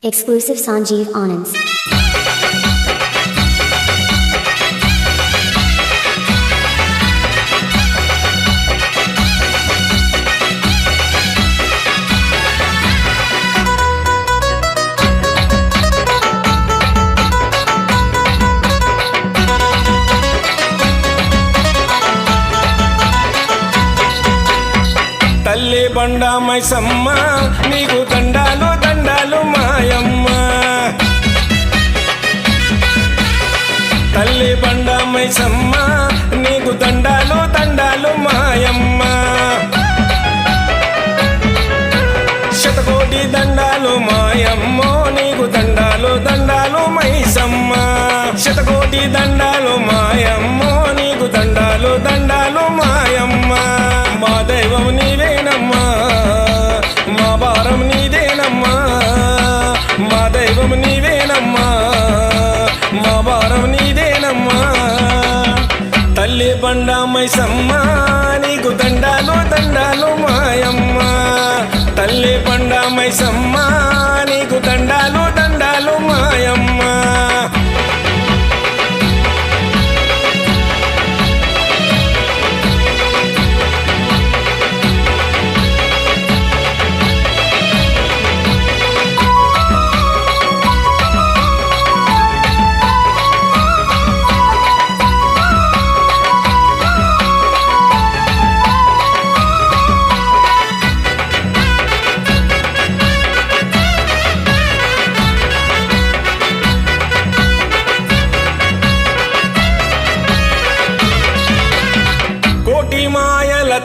Exclusive Sanjeev Anands. తల్లి బండ మైసమ్మ నీకు దండాలు దండాలు మాయమ్మ. తల్లి బండ మైసమ్మ నీకు దండాలు దండాలు మాయమ్మ. శతకోటి దండాలు మాయమ్మో నీకు దండాలు దండాలు మైసమ్మ. శతకోటి దండాలు మాయమ్మో నీకు దండాలు దండాలు మాయమ్మ. మా దైవం నీవేనమ్మా, మా భారం నీదేనమ్మా. మా దైవం నీవేనమ్మా, మా భారం నీదేనమ్మా. తల్లి బండ మైసమ్మ నీకు దండాలు దండాలు మాయమ్మ. తల్లి బండ మైసమ్మ నీకు దండాలు దండాలు మాయమ్మ.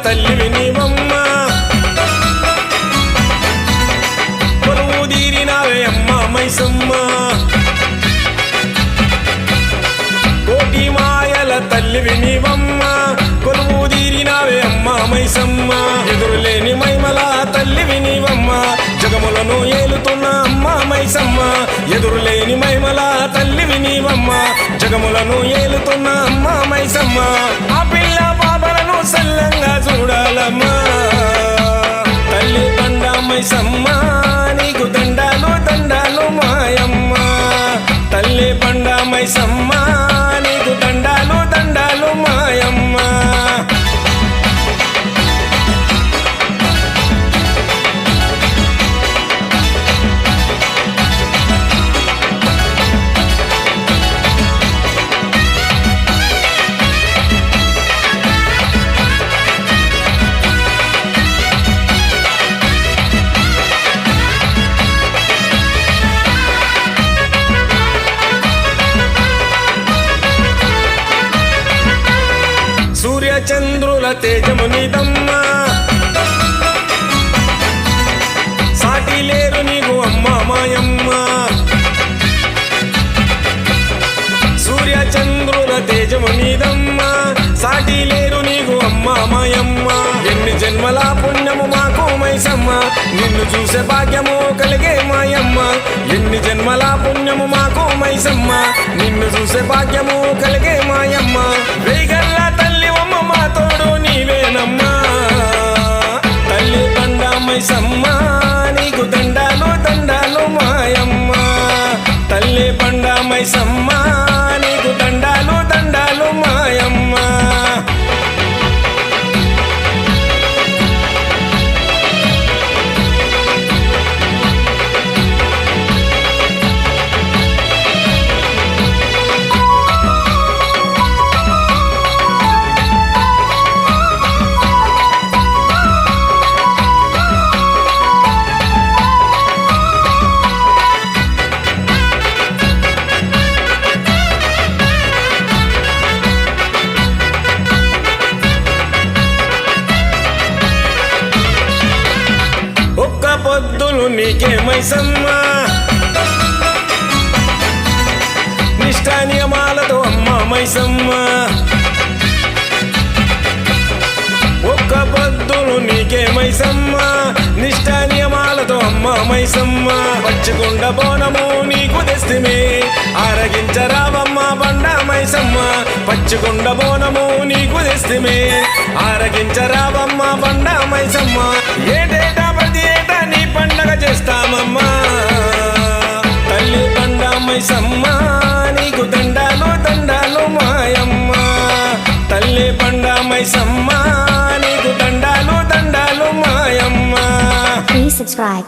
తల్లివి నీవమ్మ, కొలువు తీరినావే అమ్మ మైసమ్మ. కోటి మాయల తల్లివి నీవమ్మ, కొలువు తీరినావే అమ్మ మైసమ్మ. ఎదురులేని మైమల తల్లివి నీవమ్మ, జగములను ఏలుతున్న అమ్మ మైసమ్మ. ఎదురులేని మైమల తల్లివి నీవమ్మ, జగములను ఏలుతున్న అమ్మ మైసమ్మ. ఆ పిల్ల బాబలను సల్లంగా చూడాలమ్మా. తల్లి బండ మైసమ్మ నీకు దండాలు దండాలు మాయమ్మ. తల్లి బండ మైసమ్మ నీకు దండాలు దండాలు మాయమ్మ. చంద్రుల తేజము నీదమ్మ, సాటి లేరు నీకు అమ్మ మాయమ్మ. సూర్య చంద్రుల తేజము నీదమ్మ, సాటి లేరు నీకు అమ్మ మాయమ్మ. ఎన్ని జన్మల పుణ్యము మాకు మైసమ్మ, నిన్ను చూసే భాగ్యము కలిగే మాయమ్మ. ఎన్ని జన్మల పుణ్యము మాకు మైసమ్మ, నిన్ను చూసే భాగ్యము కలిగే మాయమ్మ. వేగల్ల తల్లివమ్మ మా తోడు నీవేనమ్మా. తల్లి బండ మైసమ్మ నీకు దండాలు దండాలు మాయమ్మ. తల్లి బండ మైసమ్మ నీకు దండాలు దండాలు మాయమ్మ. పొద్దులు నీకే మైసమ్మ, నిష్ఠా నియమాలతో అమ్మ మైసమ్మ. ఒక్క పొద్దులు నీకే మైసమ్మ, నిష్ఠా నియమాలతో అమ్మ మైసమ్మ. పచ్చికొండ బోనము నీకు తెస్తిమే, ఆరగించరావమ్మ బండ మైసమ్మ. పచ్చికొండ బోనము నీకు తెస్తిమే, ఆరగించరావమ్మ బండ మైసమ్మ. ఏటేటా ప్రతి ఏటా నీ పండగ చేస్తామమ్మా. మైసమ్మ నీకు దండాలు దండాలు మాయమ్మ. Please subscribe.